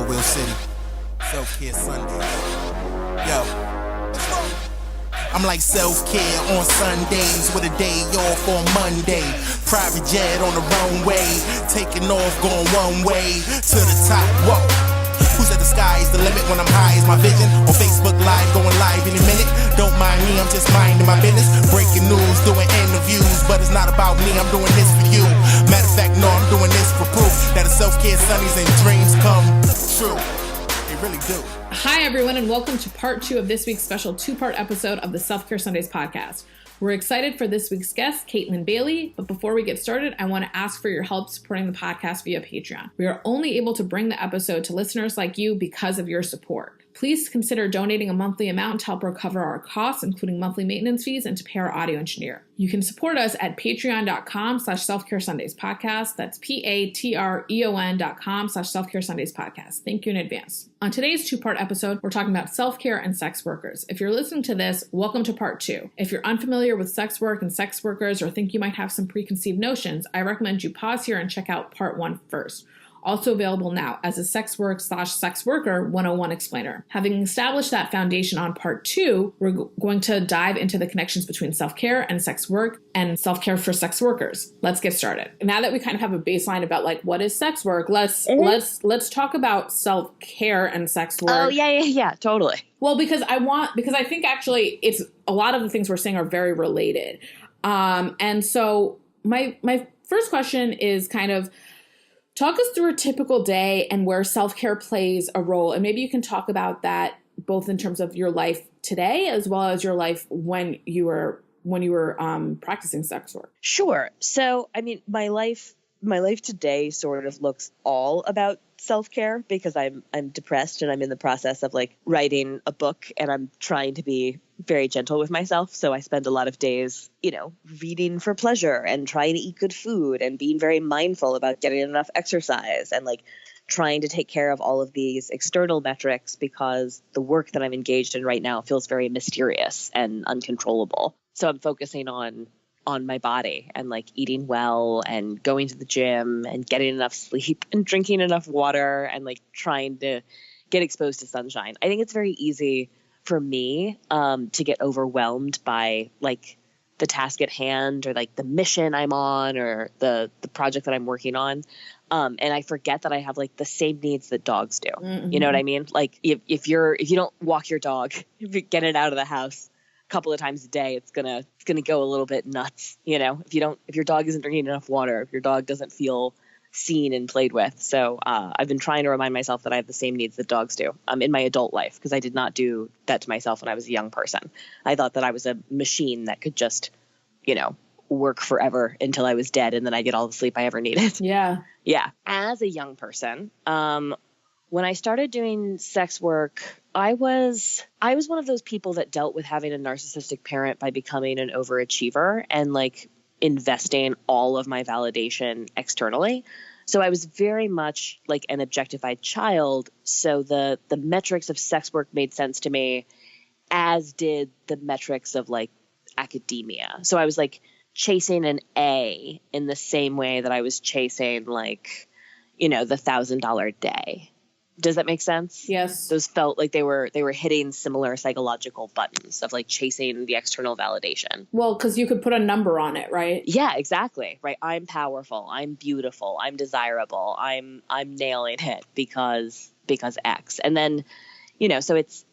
Wheel City. Self-care Sunday. Yo. I'm like self-care on Sundays with a day off on Monday. Private jet on the runway, taking off, going one way to the top. Whoa. Who said the sky is the limit when I'm high is my vision? On Facebook Live, going live in a minute. Don't mind me, I'm just minding my business. Breaking news, doing interviews, but it's not about me, I'm doing this for you. Matter of fact, no, I'm doing this for proof that a self-care Sundays and dreams come true. They really do. Hi, everyone, and welcome to part 2 of this week's special 2-part episode of the Self-Care Sundays podcast. We're excited for this week's guest, Kaytlin Bailey, but before we get started, I want to ask for your help supporting the podcast via Patreon. We are only able to bring the episode to listeners like you because of your support. Please consider donating a monthly amount to help recover our costs, including monthly maintenance fees, and to pay our audio engineer. You can support us at patreon.com/selfcaresundayspodcast. That's patreon.com/selfcaresundayspodcast. Thank you in advance. On today's 2-part episode, we're talking about self-care and sex workers. If you're listening to this, welcome to part 2. If you're unfamiliar with sex work and sex workers or think you might have some preconceived notions, I recommend you pause here and check out part 1 first. Also available now as a sex work/sex worker 101 explainer. Having established that foundation on part 2, we're going to dive into the connections between self-care and sex work and self-care for sex workers. Let's get started. Now that we kind of have a baseline about like what is sex work, let's talk about self-care and sex work. Oh yeah, totally. Well, because I think actually it's a lot of the things we're saying are very related. And so my first question is kind of, talk us through a typical day and where self-care plays a role. And maybe you can talk about that both in terms of your life today as well as your life when you were practicing sex work. Sure. So, I mean, my life today sort of looks all about self-care because I'm depressed and I'm in the process of like writing a book and I'm trying to be very gentle with myself. So I spend a lot of days, reading for pleasure and trying to eat good food and being very mindful about getting enough exercise and like trying to take care of all of these external metrics because the work that I'm engaged in right now feels very mysterious and uncontrollable. So I'm focusing on my body and like eating well and going to the gym and getting enough sleep and drinking enough water and like trying to get exposed to sunshine. I think it's very easy for me to get overwhelmed by like the task at hand or like the mission I'm on or the project that I'm working on. And I forget that I have like the same needs that dogs do. Mm-hmm. You know what I mean? Like if you don't walk your dog, if you get it out of the house a couple of times a day, it's gonna go a little bit nuts. If your dog isn't drinking enough water, if your dog doesn't feel seen and played with. So I've been trying to remind myself that I have the same needs that dogs do in my adult life, because I did not do that to myself when I was a young person. I thought that I was a machine that could just, work forever until I was dead and then I get all the sleep I ever needed. Yeah. Yeah. As a young person, when I started doing sex work, I was one of those people that dealt with having a narcissistic parent by becoming an overachiever and like investing all of my validation externally. So I was very much like an objectified child. So the metrics of sex work made sense to me, as did the metrics of like academia. So I was like chasing an A in the same way that I was chasing like, the $1,000 day. Does that make sense? Yes. Those felt like they were hitting similar psychological buttons of like chasing the external validation. Well, because you could put a number on it, right? Yeah, exactly. Right. I'm powerful. I'm beautiful. I'm desirable. I'm nailing it because X. And then, so it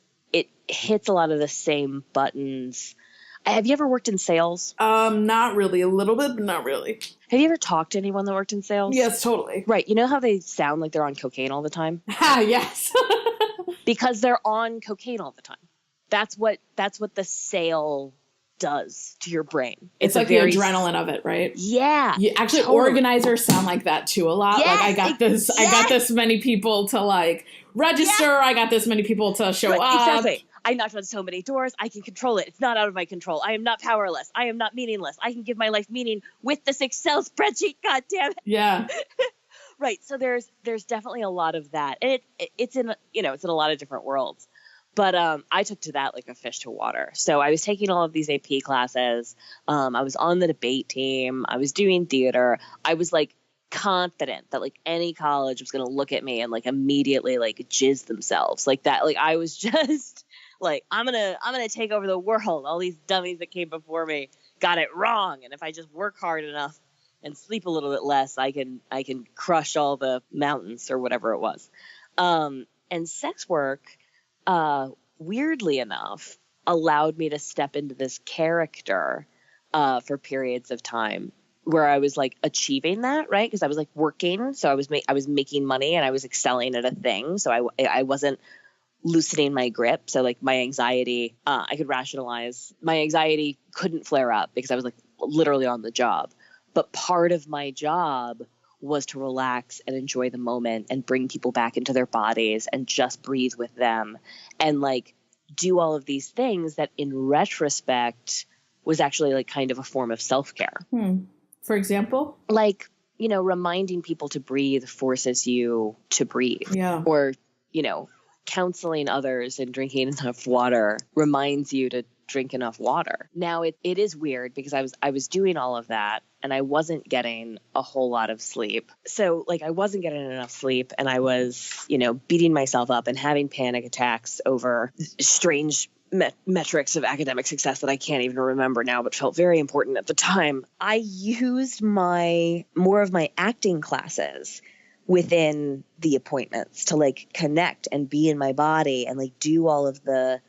hits a lot of the same buttons. Have you ever worked in sales? Not really. A little bit, but not really. Have you ever talked to anyone that worked in sales? Yes, totally. Right. You know how they sound like they're on cocaine all the time? Yes. Because they're on cocaine all the time. That's what the sale does to your brain. It's like the adrenaline of it, right? Yeah. Actually, totally. Organizers sound like that too a lot. Yes, like I got this many people to like register. Yeah. I got this many people to show up. Exactly. I knocked on so many doors. I can control it. It's not out of my control. I am not powerless. I am not meaningless. I can give my life meaning with this Excel spreadsheet. God damn it. Yeah. Right. So there's definitely a lot of that, and it's in a lot of different worlds. But I took to that like a fish to water. So I was taking all of these AP classes. I was on the debate team. I was doing theater. I was like confident that like any college was going to look at me and like immediately like jizz themselves like that. Like I was just like, I'm going to take over the world. All these dummies that came before me got it wrong. And if I just work hard enough and sleep a little bit less, I can crush all the mountains or whatever it was. And sex work, weirdly enough, allowed me to step into this character for periods of time where I was like achieving that, right? Because I was like working, so I was making money and I was excelling at a thing. So I wasn't loosening my grip. So like my anxiety, I could rationalize. My anxiety couldn't flare up because I was like literally on the job. But part of my job was to relax and enjoy the moment and bring people back into their bodies and just breathe with them and like do all of these things that in retrospect was actually like kind of a form of self-care. For example? Like, you know, reminding people to breathe forces you to breathe. Yeah. Or, you know, counseling others and drinking enough water reminds you to drink enough water. Now it is weird because I was doing all of that and I wasn't getting a whole lot of sleep. So like I wasn't getting enough sleep and I was, you know, beating myself up and having panic attacks over strange metrics of academic success that I can't even remember now, but felt very important at the time. I used more of my acting classes within the appointments to like connect and be in my body and like do all of the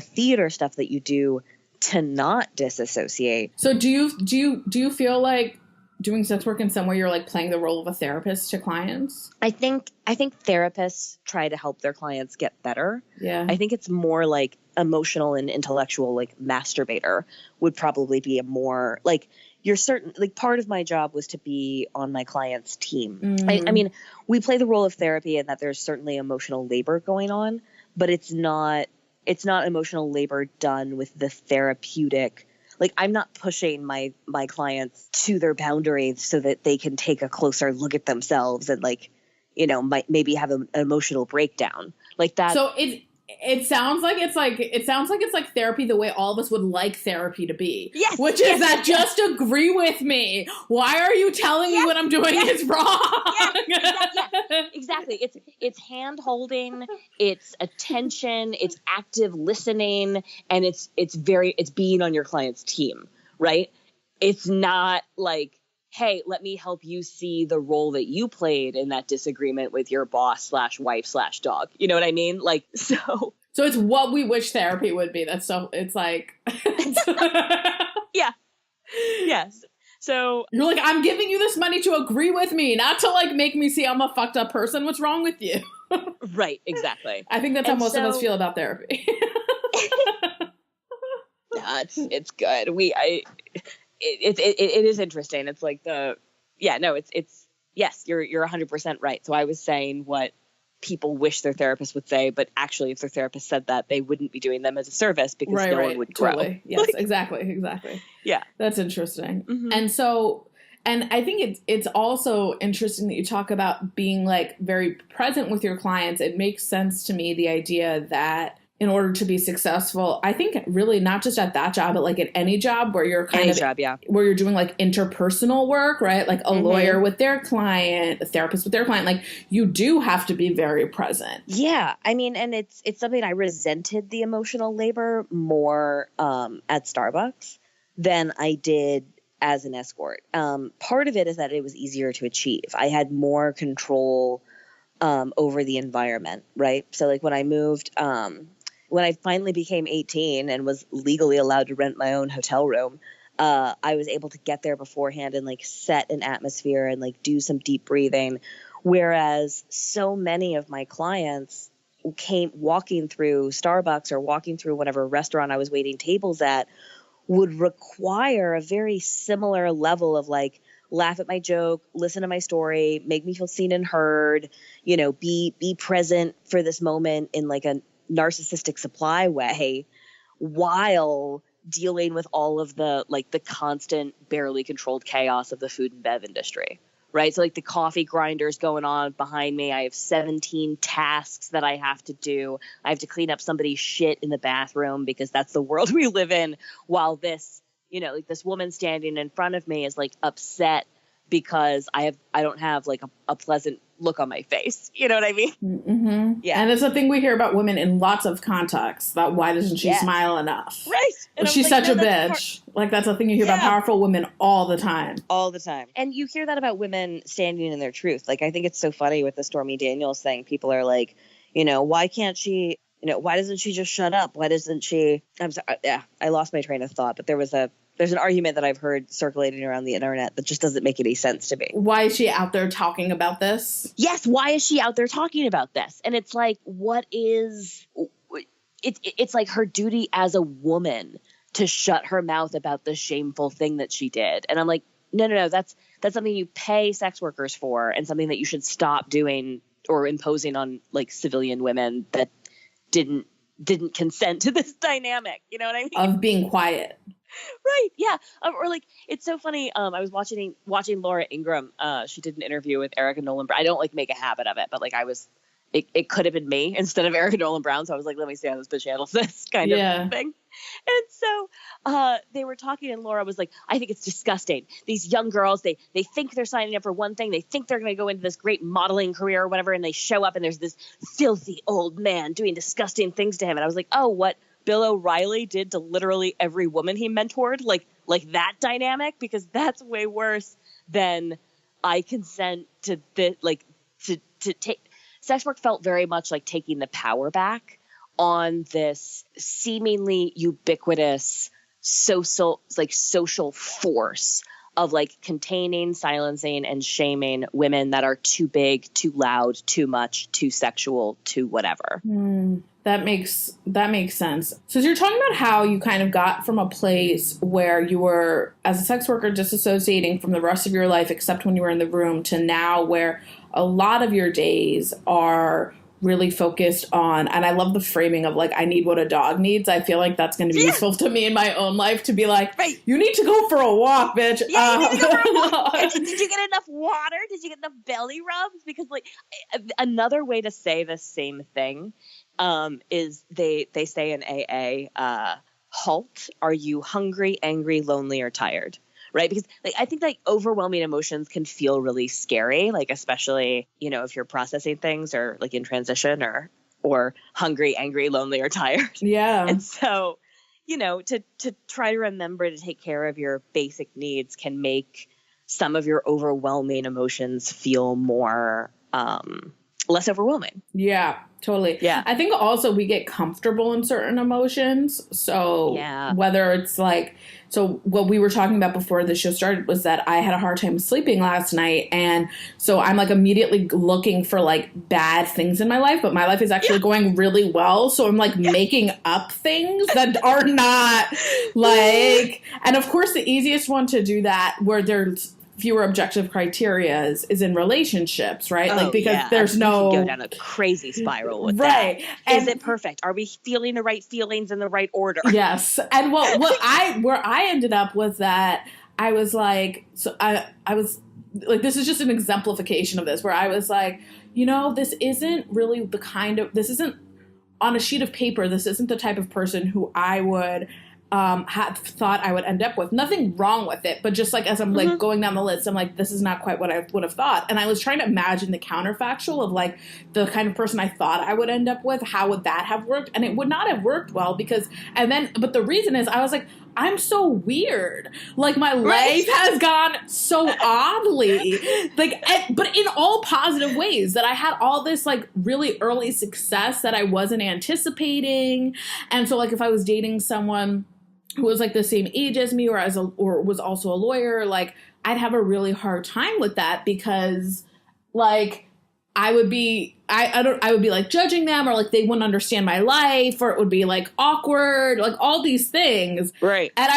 theater stuff that you do to not disassociate. So do you feel like doing sex work in some way you're like playing the role of a therapist to clients? I think therapists try to help their clients get better. Yeah. I think it's more like emotional and intellectual, like masturbator would probably be a more like you're certain, like part of my job was to be on my client's team. I mean, we play the role of therapy and that there's certainly emotional labor going on, but it's not emotional labor done with the therapeutic. Like I'm not pushing my clients to their boundaries so that they can take a closer look at themselves and like, you know, maybe have an emotional breakdown like that. So it sounds like it's like therapy the way all of us would like therapy to be. Yes. Which is that just agree with me. Why are you telling me what I'm doing is wrong? Yes. Exactly. It's hand holding, it's attention, it's active listening, and it's being on your client's team, right? It's not like, hey, let me help you see the role that you played in that disagreement with your boss / wife / dog. You know what I mean? Like, so it's what we wish therapy would be. That's so, it's like. Yeah. Yes. So you're like, I'm giving you this money to agree with me, not to like make me see I'm a fucked up person. What's wrong with you? Right. Exactly. I think that's how most of us feel about therapy. It's good. It is interesting. It's like it's yes, you're 100% right. So I was saying what people wish their therapist would say, but actually if their therapist said that, they wouldn't be doing them as a service because no one would grow. Totally. Yes, like, exactly. Yeah. That's interesting. Mm-hmm. And I think it's also interesting that you talk about being like very present with your clients. It makes sense to me, the idea that in order to be successful, I think really not just at that job, but like at any job where you're where you're doing like interpersonal work, right? Like a lawyer with their client, a therapist with their client, like you do have to be very present. Yeah. I mean, and it's something I resented the emotional labor more at Starbucks than I did as an escort. Part of it is that it was easier to achieve. I had more control over the environment, right? So like when I moved, when I finally became 18 and was legally allowed to rent my own hotel room, I was able to get there beforehand and like set an atmosphere and like do some deep breathing. Whereas so many of my clients came walking through Starbucks or walking through whatever restaurant I was waiting tables at would require a very similar level of like, laugh at my joke, listen to my story, make me feel seen and heard, you know, be present for this moment in like a narcissistic supply way while dealing with all of the like the constant barely controlled chaos of the food and bev industry, right? So like the coffee grinders going on behind me. I have 17 tasks that I have to do. I have to clean up somebody's shit in the bathroom because that's the world we live in, while this, you know, like this woman standing in front of me is like upset because I don't have like a pleasant look on my face. You know what I mean? Mm-hmm. Yeah. And it's a thing we hear about women in lots of contexts, that why doesn't she smile enough? Right. And she's such a bitch. Like, that's a thing you hear about powerful women all the time. All the time. And you hear that about women standing in their truth. Like, I think it's so funny with the Stormy Daniels thing. People are like, why can't she, why doesn't she just shut up? Why doesn't she? I'm sorry. Yeah, I lost my train of thought, but there's an argument that I've heard circulating around the internet that just doesn't make any sense to me. Why is she out there talking about this? Yes, why is she out there talking about this? And it's like, it's like her duty as a woman to shut her mouth about the shameful thing that she did. And I'm like, no, that's something you pay sex workers for, and something that you should stop doing or imposing on like civilian women that didn't consent to this dynamic. You know what I mean? Of being quiet. Right. Yeah. Or like, it's so funny. I was watching Laura Ingraham. She did an interview with Erica Nolan Brown. I don't like make a habit of it, but like it could have been me instead of Erica Nolan Brown. So I was like, let me see how this bitch handles this kind of thing. And so they were talking, and Laura was like, I think it's disgusting. These young girls, they think they're signing up for one thing. They think they're going to go into this great modeling career or whatever. And they show up and there's this filthy old man doing disgusting things to him. And I was like, oh, what Bill O'Reilly did to literally every woman he mentored, like that dynamic, because that's way worse than I consent to the, like, to take. Sex work felt very much like taking the power back on this seemingly ubiquitous social force of like containing, silencing, and shaming women that are too big, too loud, too much, too sexual, too whatever. That makes sense. So you're talking about how you kind of got from a place where you were, as a sex worker, disassociating from the rest of your life except when you were in the room, to now where a lot of your days are really focused on, and I love the framing of like, I need what a dog needs. I feel like that's going to be useful to me in my own life, to be like, you need to go for a walk, bitch. Yeah, you need to go for a walk. Did you get enough water? Did you get enough belly rubs? Because like another way to say the same thing is they say in AA, halt. Are you hungry, angry, lonely, or tired? Right? Because like, I think like overwhelming emotions can feel really scary, like especially, if you're processing things or like in transition or hungry, angry, lonely, or tired. Yeah. And so, to try to remember to take care of your basic needs can make some of your overwhelming emotions feel more, less overwhelming. Yeah, totally. Yeah. I think also we get comfortable in certain emotions. So whether it's like, so what we were talking about before the show started was that I had a hard time sleeping last night. And so I'm like immediately looking for like bad things in my life, but my life is actually going really well. So I'm like making up things that are not like, and of course the easiest one to do that where there's fewer objective criteria is in relationships, right? Oh, like, because there's no go down a crazy spiral with right. that. And is it perfect? Are we feeling the right feelings in the right order? Yes. And where I ended up was that I was like, so I was like, this is just an exemplification of this, where I was like, this isn't really this isn't on a sheet of paper. This isn't the type of person who I would had thought I would end up with. Nothing wrong with it, but just like as I'm like going down the list, I'm like, this is not quite what I would have thought. And I was trying to imagine the counterfactual of like the kind of person I thought I would end up with. How would that have worked? And it would not have worked well but the reason is I was like, I'm so weird. Like my life has gone so oddly, like, but in all positive ways, that I had all this like really early success that I wasn't anticipating. And so like if I was dating someone who was like the same age as me or was also a lawyer, like I'd have a really hard time with that, because like I would be like judging them, or like they wouldn't understand my life, or it would be like awkward, like all these things. Right. And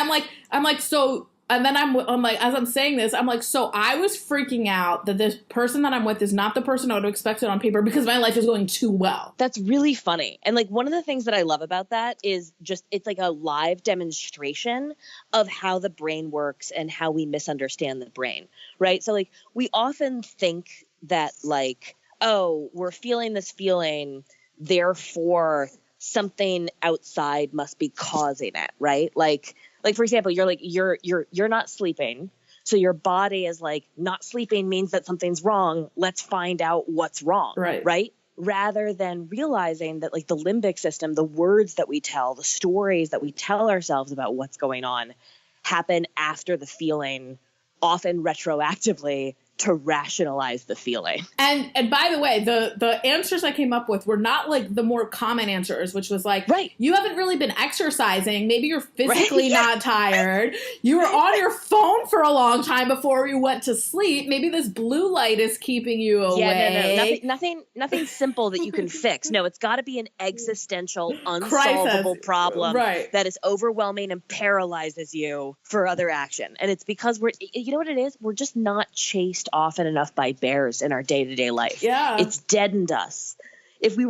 I'm like, so, and then I'm like, as I'm saying this, I'm like, so I was freaking out that this person that I'm with is not the person I would have expected on paper, because my life is going too well. That's really funny. And like one of the things that I love about that is just, it's like a live demonstration of how the brain works and how we misunderstand the brain. Right. So like we often think that like, oh, we're feeling this feeling, therefore something outside must be causing it, right? Like for example, you're not sleeping, So your body is like, not sleeping means that something's wrong. Let's find out what's wrong. Right? Rather than realizing that like the limbic system, the words that we tell, the stories that we tell ourselves about what's going on happen after the feeling, often retroactively, to rationalize the feeling. And by the way, the answers I came up with were not like the more common answers, which was like, you haven't really been exercising. Maybe you're physically not tired. You were on your phone for a long time before you went to sleep. Maybe this blue light is keeping you awake. No. Nothing simple that you can fix. No, it's got to be an existential, unsolvable problem that is overwhelming and paralyzes you for other action. And it's because you know what it is? We're just not chased often enough by bears in our day-to-day life. It's deadened us. If we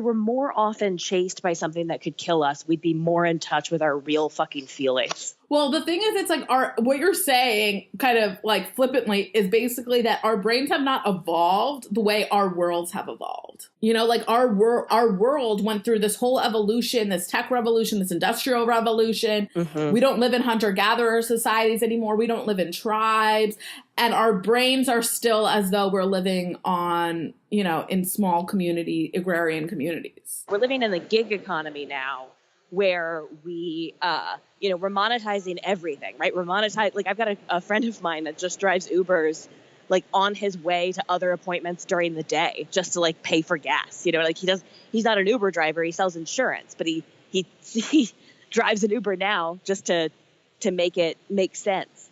were more often chased by something that could kill us, we'd be more in touch with our real fucking feelings. Well, the thing is, it's like what you're saying kind of like flippantly is basically that our brains have not evolved the way our worlds have evolved. You know, like our world went through this whole evolution, this tech revolution, this industrial revolution. We don't live in hunter-gatherer societies anymore. We don't live in tribes. And our brains are still as though we're living on, you know, in small agrarian communities. We're living in the gig economy now, where we're monetizing everything, right? like I've got a friend of mine that just drives Ubers, like on his way to other appointments during the day just to like pay for gas. You know, like he's not an Uber driver. He sells insurance, but he drives an Uber now just to make it make sense,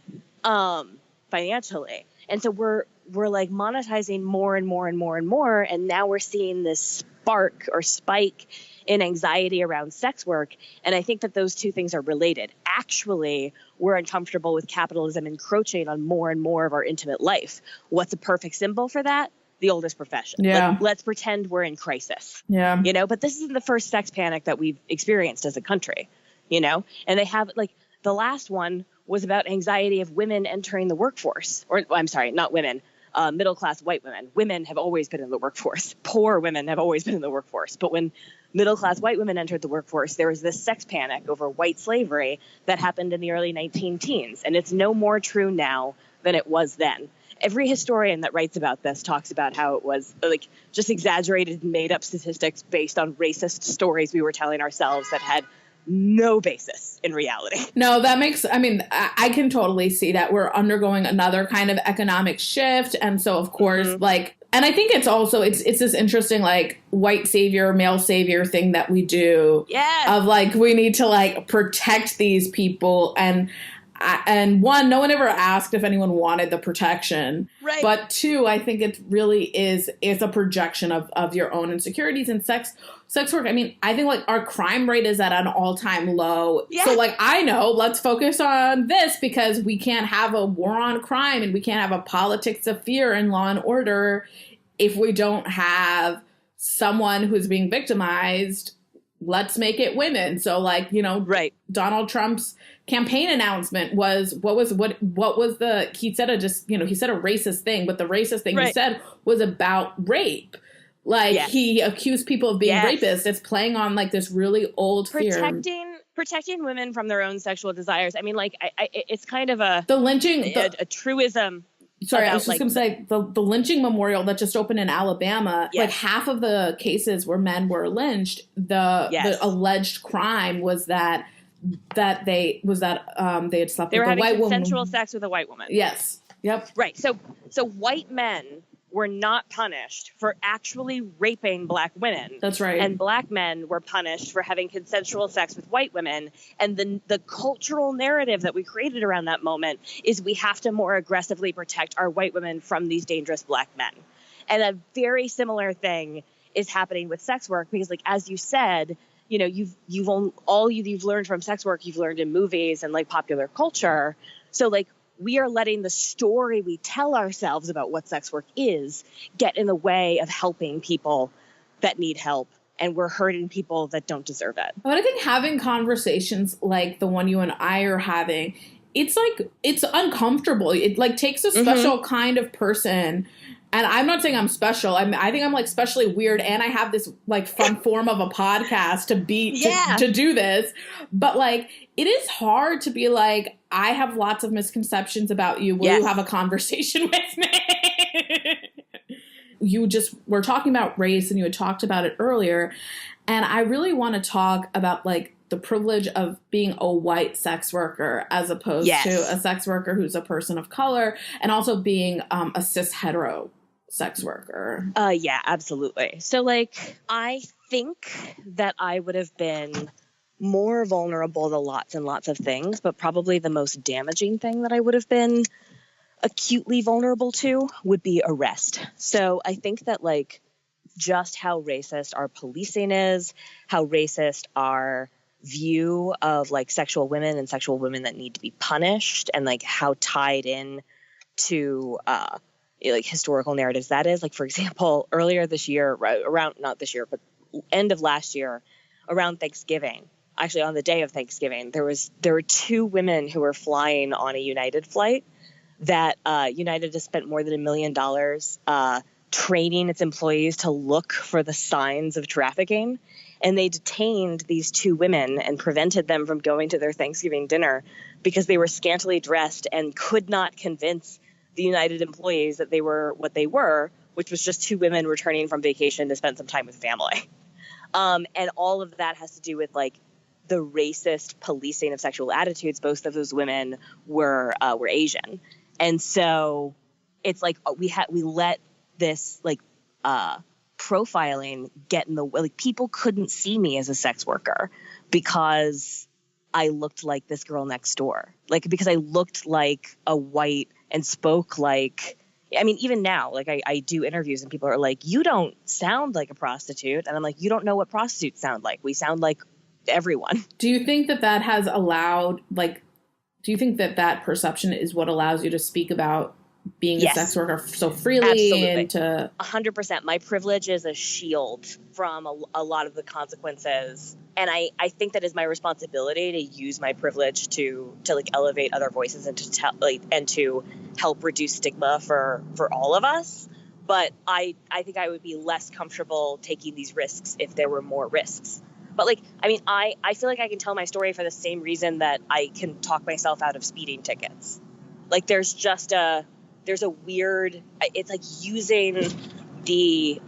financially. And so we're like monetizing more and more and more and more. And now we're seeing this spark or spike in anxiety around sex work. And I think that those two things are related. Actually, we're uncomfortable with capitalism encroaching on more and more of our intimate life. What's a perfect symbol for that? The oldest profession. Let's pretend we're in crisis. You know, but this isn't the first sex panic that we've experienced as a country, you know? And they have like the last one was about anxiety of women entering the workforce. Or I'm sorry, not women. Middle-class white women. Women have always been in the workforce. Poor women have always been in the workforce. But when middle-class white women entered the workforce, there was this sex panic over white slavery that happened in the early 19-teens. And it's no more true now than it was then. Every historian that writes about this talks about how it was like just exaggerated, made-up statistics based on racist stories we were telling ourselves that had no basis in reality. No, I can totally see that we're undergoing another kind of economic shift. And so, of course, and I think it's also, it's this interesting, like, white savior, male savior thing that we do. Of, like, we need to, like, protect these people. And one, no one ever asked if anyone wanted the protection. But two, I think it really is a projection of your own insecurities and sex work. I mean, I think like our crime rate is at an all-time low. So like, I know, let's focus on this because we can't have a war on crime and we can't have a politics of fear and law and order if we don't have someone who's being victimized. Let's make it women. So like, you know, Donald Trump's campaign announcement was he said a racist thing, but the racist thing he said was about rape. Like he accused people of being rapists. It's playing on like this really old fear. Protecting women from their own sexual desires. I mean, like it's kind of a truism. Sorry, I was just going to say the lynching memorial that just opened in Alabama, like half of the cases where men were lynched, the alleged crime was that they had slept with a white woman. They were having consensual sex with a white woman. Yes. Yep. Right. So white men were not punished for actually raping black women. That's right. And black men were punished for having consensual sex with white women. And the cultural narrative that we created around that moment is we have to more aggressively protect our white women from these dangerous black men. And a very similar thing is happening with sex work because, like, as you said, you know, you've learned from sex work, you've learned in movies and like popular culture. So like, we are letting the story we tell ourselves about what sex work is get in the way of helping people that need help. And we're hurting people that don't deserve it. But I think having conversations like the one you and I are having, it's uncomfortable. It like takes a special kind of person And I'm not saying I'm special. I think I'm like especially weird, and I have this like fun form of a podcast to do this. But like, it is hard to be like, I have lots of misconceptions about you. Will you have a conversation with me? You just were talking about race, and you had talked about it earlier, and I really want to talk about like the privilege of being a white sex worker as opposed to a sex worker who's a person of color, and also being a cis hetero sex worker. Yeah, absolutely. So like, I think that I would have been more vulnerable to lots and lots of things, but probably the most damaging thing that I would have been acutely vulnerable to would be arrest. So I think that like, just how racist our policing is, how racist our view of like sexual women and sexual women that need to be punished, and like how tied in to like historical narratives that is. Like, for example, earlier this year, around, not this year, but end of last year, around Thanksgiving, actually on the day of Thanksgiving, there were two women who were flying on a United flight that United has spent more than $1 million training its employees to look for the signs of trafficking. And they detained these two women and prevented them from going to their Thanksgiving dinner because they were scantily dressed and could not convince the United employees that they were what they were, which was just two women returning from vacation to spend some time with family. And all of that has to do with like the racist policing of sexual attitudes. Both of those women were Asian. And so it's like we let this like profiling get in the way. Like, people couldn't see me as a sex worker because I looked like this girl next door. Like, because I looked like a white and spoke like, I mean, even now, like I do interviews and people are like, you don't sound like a prostitute. And I'm like, you don't know what prostitutes sound like. We sound like everyone. Do you think that has allowed, like, do you think that perception is what allows you to speak about being a sex worker so freely? Absolutely. And to 100%. My privilege is a shield from a lot of the consequences. And I think that is my responsibility to use my privilege to like elevate other voices and to tell, like, and to help reduce stigma for all of us. But I think I would be less comfortable taking these risks if there were more risks. But like, I mean, I feel like I can tell my story for the same reason that I can talk myself out of speeding tickets. Like, there's a weird, it's like using the,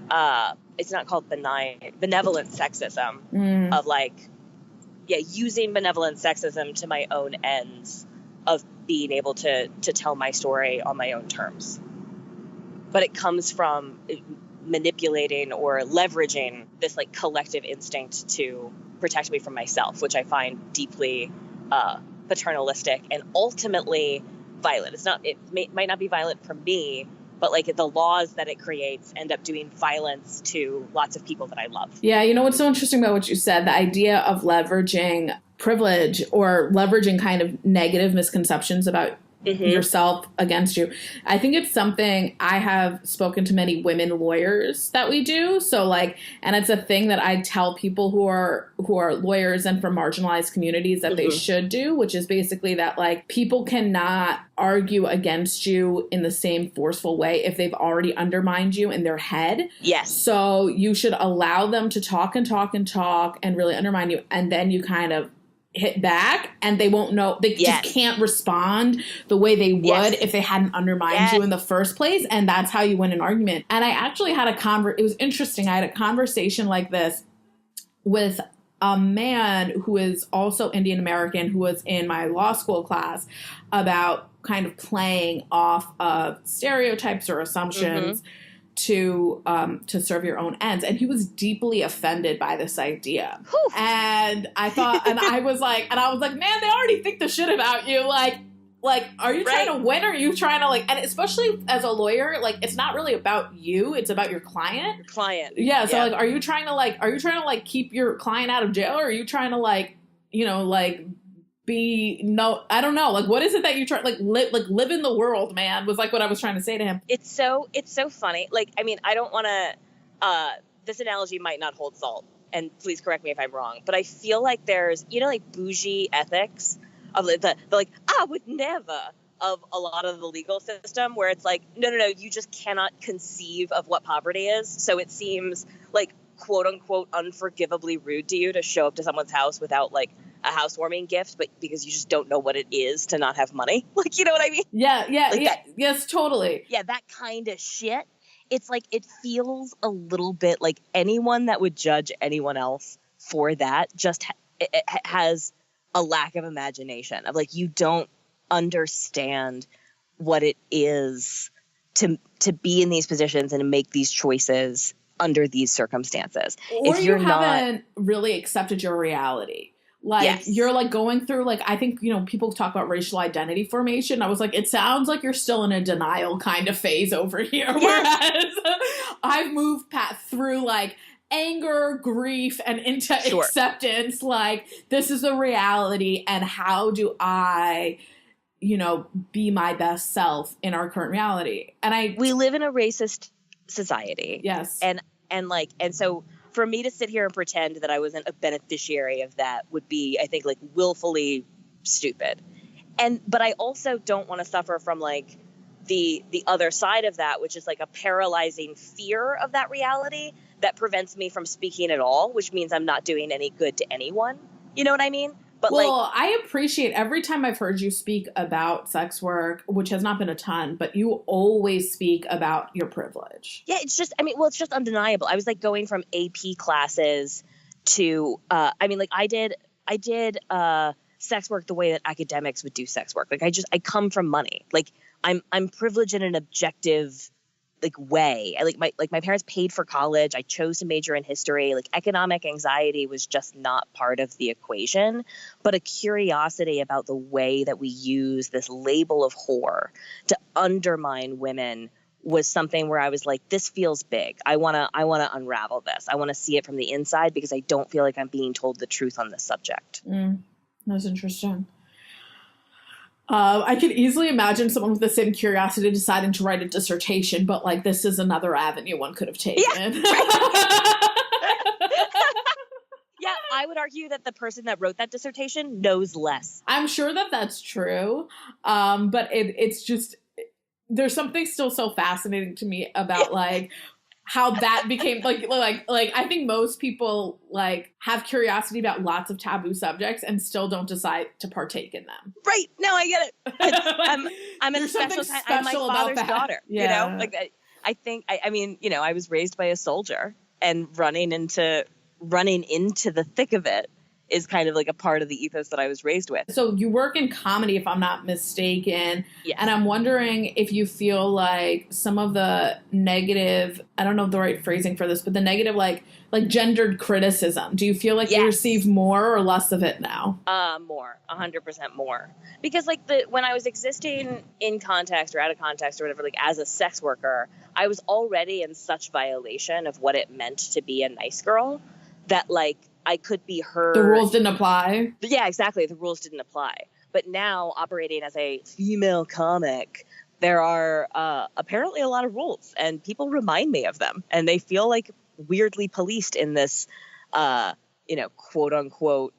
it's not called benevolent sexism of like, using benevolent sexism to my own ends of being able to tell my story on my own terms. But it comes from manipulating or leveraging this like collective instinct to protect me from myself, which I find deeply paternalistic and ultimately violent. It might not be violent for me, but like the laws that it creates end up doing violence to lots of people that I love. Yeah, you know what's so interesting about what you said, the idea of leveraging privilege or leveraging kind of negative misconceptions about yourself against you. I think it's something I have spoken to many women lawyers that we do. So like, and it's a thing that I tell people who are lawyers and from marginalized communities that they should do, which is basically that like people cannot argue against you in the same forceful way if they've already undermined you in their head. Yes. So you should allow them to talk and talk and talk and really undermine you. And then you kind of hit back and they won't know. They just can't respond the way they would if they hadn't undermined you in the first place. And that's how you win an argument. And I actually had it was interesting. I had a conversation like this with a man who is also Indian American who was in my law school class about kind of playing off of stereotypes or assumptions to serve your own ends. And he was deeply offended by this idea. Whew. And I thought, and I was like, man, they already think the shit about you. Like, are you trying to win or are you trying to like, and especially as a lawyer, like, it's not really about you. It's about your client. Yeah. So like, are you trying to keep your client out of jail? Or are you trying to like, you know, like, I don't know. Like, what is it that you try, live in the world, man, was like what I was trying to say to him. It's so funny. Like, I mean, I don't want to, this analogy might not hold salt, and please correct me if I'm wrong, but I feel like there's, you know, like bougie ethics of the like, I would never of a lot of the legal system where it's like, no, you just cannot conceive of what poverty is. So it seems like quote unquote unforgivably rude to you to show up to someone's house without like a housewarming gift, but because you just don't know what it is to not have money. Like, you know what I mean? Yeah. Like that, yes, totally. Yeah, that kind of shit. It's like, it feels a little bit like anyone that would judge anyone else for that just it has a lack of imagination of like, you don't understand what it is to be in these positions and to make these choices under these circumstances. Or if you you're haven't really accepted your reality. Like, Yes. You're like going through, like, I think, people talk about racial identity formation. I was like, it sounds like you're still in a denial kind of phase over here. Yes. Whereas I've moved through like anger, grief, and into Sure. acceptance. Like, this is the reality, and how do I, be my best self in our current reality? And we live in a racist society. Yes. And so for me to sit here and pretend that I wasn't a beneficiary of that would be, I think, like willfully stupid. But I also don't want to suffer from like the other side of that, which is like a paralyzing fear of that reality that prevents me from speaking at all, which means I'm not doing any good to anyone. You know what I mean? But I appreciate every time I've heard you speak about sex work, which has not been a ton, but you always speak about your privilege. Yeah, it's just undeniable. I was like going from AP classes to, I did sex work the way that academics would do sex work. Like I come from money. Like I'm privileged in an objective like way. My parents paid for college. I chose to major in history. Like economic anxiety was just not part of the equation, but a curiosity about the way that we use this label of whore to undermine women was something where I was like, this feels big. I want to unravel this. I want to see it from the inside because I don't feel like I'm being told the truth on this subject. That's interesting. I could easily imagine someone with the same curiosity deciding to write a dissertation, but like this is another avenue one could have taken. Yeah, right. Yeah, I would argue that the person that wrote that dissertation knows less. I'm sure that that's true, but it's just there's something still so fascinating to me about like how that became like I think most people like have curiosity about lots of taboo subjects and still don't decide to partake in them. Right. No, I get it. I'm in a special time. I'm my father's daughter. Yeah. You know, like I think I mean, I was raised by a soldier, and running into the thick of it is kind of like a part of the ethos that I was raised with. So you work in comedy, if I'm not mistaken. Yes. And I'm wondering if you feel like some of the negative, I don't know the right phrasing for this, but the negative, like gendered criticism, do you feel like you receive more or less of it now? More, 100% more. Because like when I was existing in context or out of context or whatever, like as a sex worker, I was already in such violation of what it meant to be a nice girl that like I could be heard. The rules didn't apply? Yeah, exactly. The rules didn't apply. But now, operating as a female comic, there are apparently a lot of rules, and people remind me of them, and they feel like weirdly policed in this, quote unquote,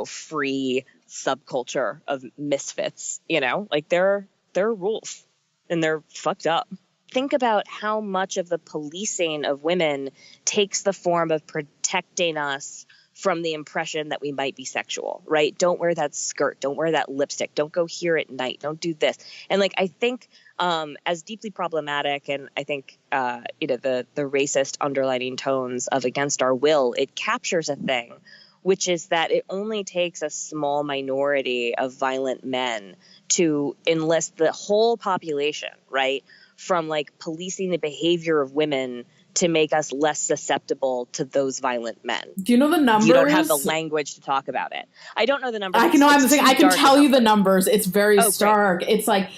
free subculture of misfits. Like there are rules, and they're fucked up. Think about how much of the policing of women takes the form of protecting us from the impression that we might be sexual, right? Don't wear that skirt. Don't wear that lipstick. Don't go here at night. Don't do this. And like, I think as deeply problematic, and I think, the racist underlining tones of Against Our Will, it captures a thing, which is that it only takes a small minority of violent men to enlist the whole population, right? From like policing the behavior of women to make us less susceptible to those violent men. Do you know the numbers? You don't have the language to talk about it. I don't know the numbers. I can tell you the numbers. It's very stark. Great. It's like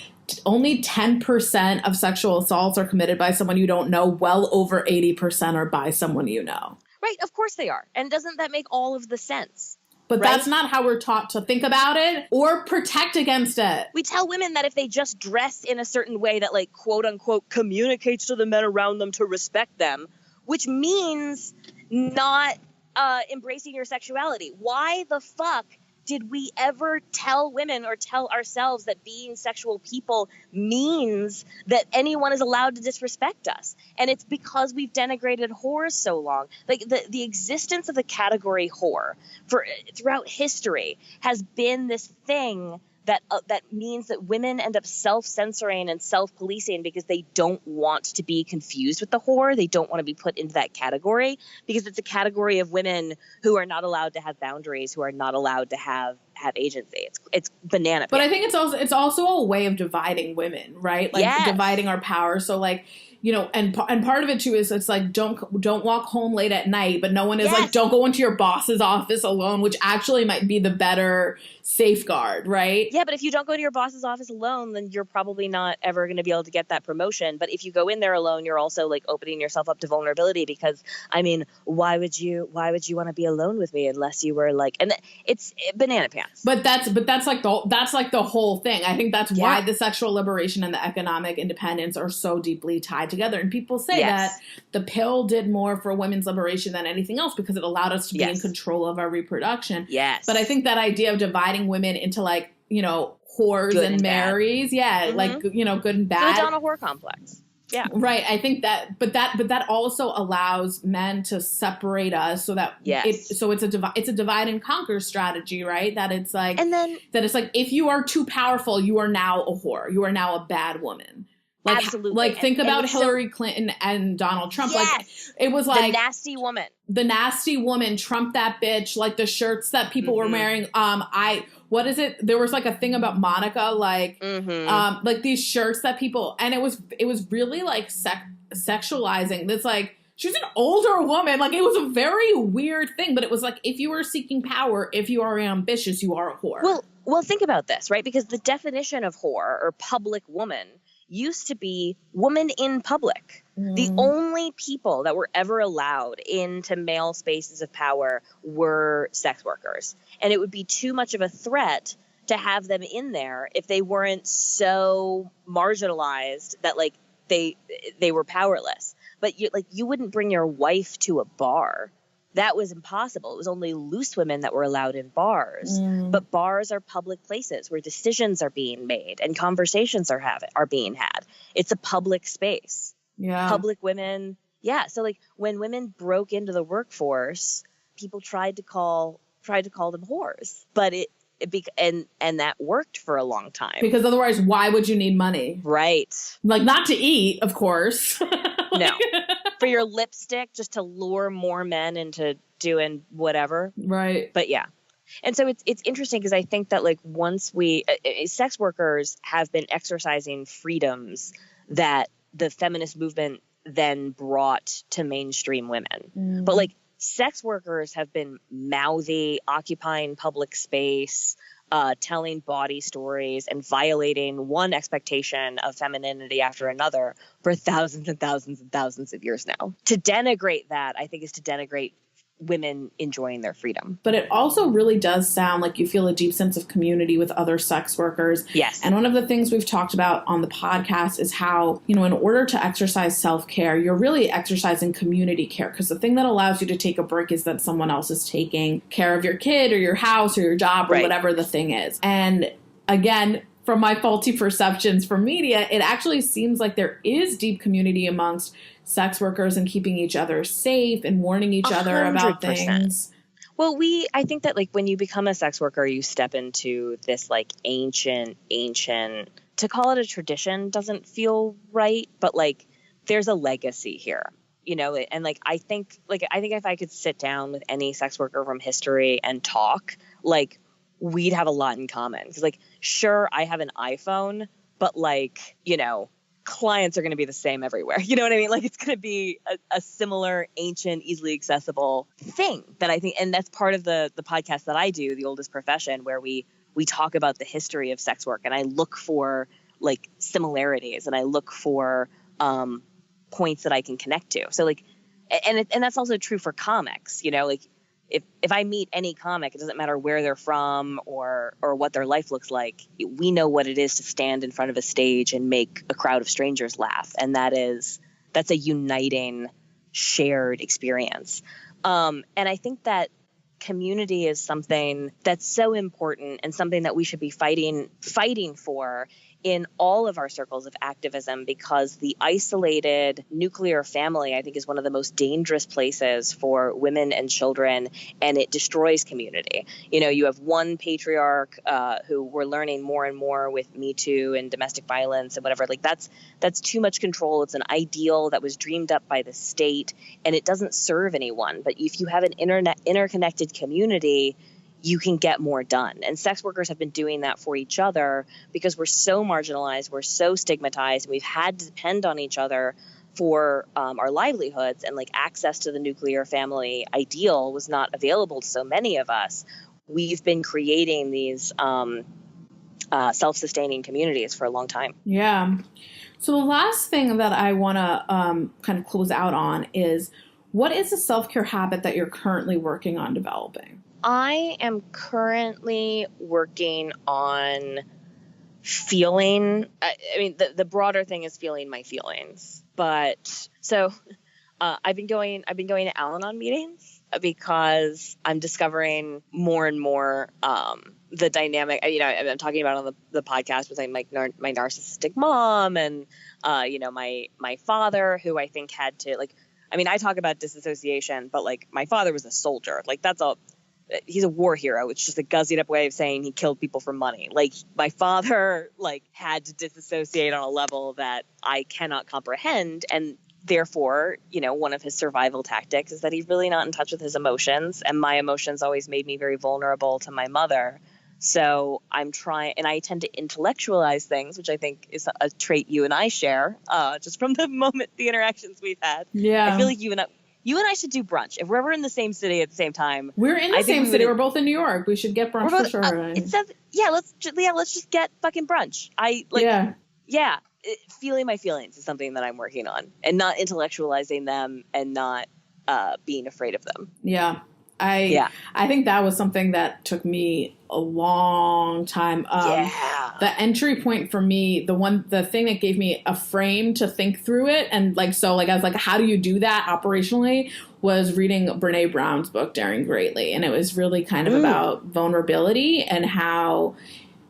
only 10% of sexual assaults are committed by someone you don't know. Well over 80% are by someone you know. Right. Of course they are. And doesn't that make all of the sense? But that's not how we're taught to think about it or protect against it. We tell women that if they just dress in a certain way that like quote unquote communicates to the men around them to respect them, which means not embracing your sexuality. Why the fuck did we ever tell women or tell ourselves that being sexual people means that anyone is allowed to disrespect us? And it's because we've denigrated whores so long. Like the existence of the category whore throughout history has been this thing that means that women end up self-censoring and self-policing because they don't want to be confused with the whore. They don't want to be put into that category because it's a category of women who are not allowed to have boundaries, who are not allowed to have agency. It's banana. But I think it's also a way of dividing women, right? Like dividing our power. So like, you know, and part of it too is it's like don't walk home late at night, but no one is like don't go into your boss's office alone, which actually might be the better safeguard, right? Yeah, but if you don't go to your boss's office alone, then you're probably not ever going to be able to get that promotion. But if you go in there alone, you're also like opening yourself up to vulnerability because I mean, why would you want to be alone with me unless you were like, and it's banana pants. But that's like the whole thing. I think that's why the sexual liberation and the economic independence are so deeply tied together. And people say that the pill did more for women's liberation than anything else because it allowed us to be in control of our reproduction. Yes. But I think that idea of dividing women into like, you know, whores good and Marys, like, you know, good and bad. The Madonna whore complex. Yeah. Right. I think that, but that also allows men to separate us so that it's a divide and conquer strategy, right? That it's like, and then that it's like, if you are too powerful, you are now a whore. You are now a bad woman. Like, absolutely. Like think about Hillary Clinton and Donald Trump. Like it was like the nasty woman, Trump that bitch, like the shirts that people were wearing. What is it? There was like a thing about Monica, like these shirts that people, and it was really like sexualizing. That's like, she's an older woman. Like it was a very weird thing, but it was like, if you are seeking power, if you are ambitious, you are a whore. Well, think about this, right? Because the definition of whore or public woman used to be woman in public. The only people that were ever allowed into male spaces of power were sex workers. And it would be too much of a threat to have them in there if they weren't so marginalized that like they were powerless. But you wouldn't bring your wife to a bar. That was impossible. It was only loose women that were allowed in bars. But bars are public places where decisions are being made and conversations are being had. It's a public space. Yeah. Public women. Yeah. So like when women broke into the workforce, people tried to call them whores. But and that worked for a long time. Because otherwise, why would you need money? Right. Like not to eat, of course. No. For your lipstick, just to lure more men into doing whatever. Right. But yeah. And so it's interesting because I think that like once sex workers have been exercising freedoms that the feminist movement then brought to mainstream women. But like sex workers have been mouthy, occupying public space, telling body stories and violating one expectation of femininity after another for thousands and thousands and thousands of years now. To denigrate that, I think, is to denigrate women enjoying their freedom. But it also really does sound like you feel a deep sense of community with other sex workers. Yes. And one of the things we've talked about on the podcast is how, you know, in order to exercise self-care, you're really exercising community care. Because the thing that allows you to take a break is that someone else is taking care of your kid or your house or your job or whatever the thing is. And again, from my faulty perceptions from media, it actually seems like there is deep community amongst sex workers and keeping each other safe and warning each other about things. Well, I think that like when you become a sex worker, you step into this like ancient, to call it a tradition doesn't feel right, but like there's a legacy here, you know, and like I think if I could sit down with any sex worker from history and talk, like we'd have a lot in common. Because like, sure, I have an iPhone, but like, you know, clients are going to be the same everywhere. You know what I mean? Like it's going to be a similar, ancient, easily accessible thing that I think, and that's part of the podcast that I do, The Oldest Profession, where we talk about the history of sex work, and I look for like similarities and I look for points that I can connect to. So like, and that's also true for comics, you know, like if I meet any comic, it doesn't matter where they're from or what their life looks like. We know what it is to stand in front of a stage and make a crowd of strangers laugh. And that's a uniting, shared experience. And I think that community is something that's so important and something that we should be fighting for in all of our circles of activism, because the isolated nuclear family, I think, is one of the most dangerous places for women and children, and it destroys community. You know, you have one patriarch who we're learning more and more with Me Too and domestic violence and whatever. Like that's too much control. It's an ideal that was dreamed up by the state, and it doesn't serve anyone. But if you have an interconnected community, you can get more done. And sex workers have been doing that for each other because we're so marginalized, we're so stigmatized, and we've had to depend on each other for our livelihoods. And like access to the nuclear family ideal was not available to so many of us. We've been creating these self-sustaining communities for a long time. Yeah. So the last thing that I want to kind of close out on is, what is a self-care habit that you're currently working on developing? I am currently working on feeling, I mean, the broader thing is feeling my feelings. But so I've been going to Al-Anon meetings because I'm discovering more and more the dynamic. You know, I'm talking about on the podcast with my narcissistic mom and my father, who I think had to, like, I mean, I talk about disassociation, but like my father was a soldier. Like he's a war hero. It's just a guzzied up way of saying he killed people for money. Like my father, like, had to disassociate on a level that I cannot comprehend. And therefore, you know, one of his survival tactics is that he's really not in touch with his emotions. And my emotions always made me very vulnerable to my mother. So I'm trying, and I tend to intellectualize things, which I think is a trait you and I share, just from the interactions we've had. Yeah. I feel like you and I should do brunch. If we're ever in the same city at the same time. We're in the same city. We're both in New York. We should get brunch for sure. Let's just get fucking brunch. Feeling my feelings is something that I'm working on, and not intellectualizing them and not being afraid of them. Yeah. I think that was something that took me a long time. The entry point for me, the thing that gave me a frame to think through it, and I was like, how do you do that operationally, was reading Brene Brown's book, Daring Greatly. And it was really kind of about vulnerability and how,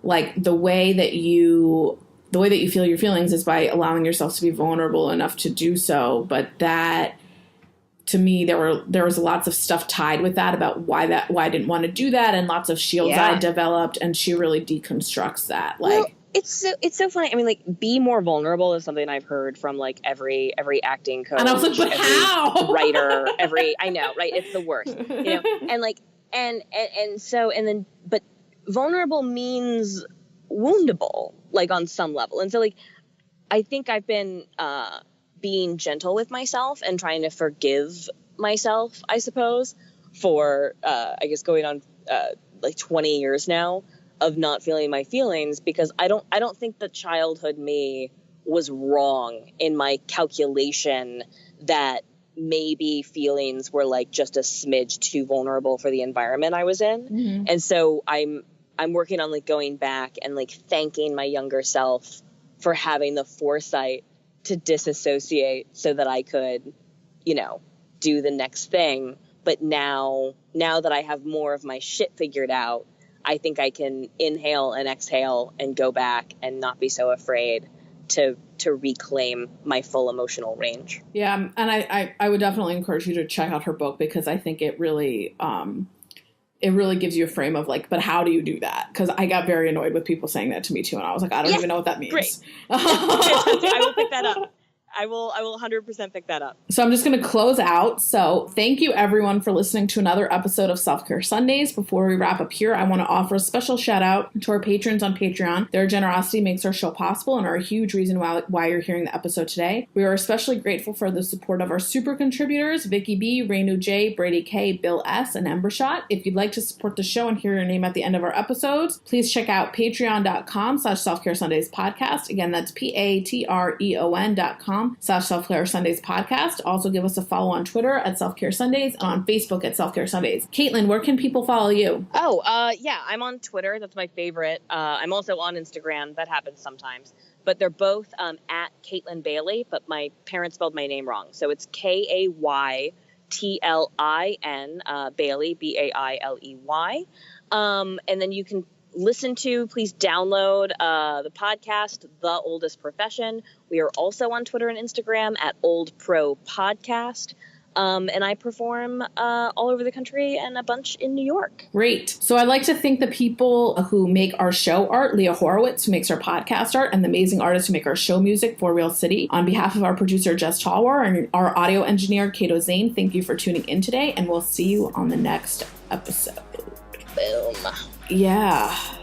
like, the way that you feel your feelings is by allowing yourself to be vulnerable enough to do so. But that, to me, there was lots of stuff tied with that about why I didn't want to do that, and lots of shields I developed, and she really deconstructs that. Like, well, it's so funny. I mean, like, be more vulnerable is something I've heard from like every acting coach, and I was like, but how? Writer, I know, right? It's the worst, you know. And like, but vulnerable means woundable, like, on some level. And so, like, I think I've been being gentle with myself and trying to forgive myself, I suppose, for I guess going on like 20 years now of not feeling my feelings, because I don't think the childhood me was wrong in my calculation that maybe feelings were like just a smidge too vulnerable for the environment I was in. Mm-hmm. And so I'm working on like going back and like thanking my younger self for having the foresight to disassociate so that I could, you know, do the next thing. But now that I have more of my shit figured out, I think I can inhale and exhale and go back and not be so afraid to reclaim my full emotional range. Yeah. And I would definitely encourage you to check out her book, because I think it really gives you a frame of like, but how do you do that? Because I got very annoyed with people saying that to me too. And I was like, I don't even know what that means. Great. I will pick that up. I will 100% pick that up. So I'm just going to close out. So thank you everyone for listening to another episode of Self-Care Sundays. Before we wrap up here, I want to offer a special shout out to our patrons on Patreon. Their generosity makes our show possible and are a huge reason why you're hearing the episode today. We are especially grateful for the support of our super contributors, Vicky B, Renu J, Brady K, Bill S, and Embershot. If you'd like to support the show and hear your name at the end of our episodes, please check out patreon.com/Self-Care Sundays podcast. Again, that's patreon.com/Self-Care Sundays podcast. Also give us a follow on Twitter at Self-Care Sundays and on Facebook at Self-Care Sundays. Kaytlin, where can people follow you? Yeah, I'm on Twitter. That's my favorite. I'm also on Instagram. That happens sometimes. But they're both at Kaytlin Bailey, but my parents spelled my name wrong. So it's Kaytlin T-L-I-N, Bailey, B-A-I-L-E-Y. And then you can please download the podcast, The Oldest Profession. We are also on Twitter and Instagram at Old Pro Podcast. And I perform all over the country and a bunch in New York. Great. So I'd like to thank the people who make our show art, Leah Horowitz, who makes our podcast art, and the amazing artists who make our show music, For Real City. On behalf of our producer, Jess Talwar, and our audio engineer, Kato Zane, thank you for tuning in today, and we'll see you on the next episode. Boom. Yeah.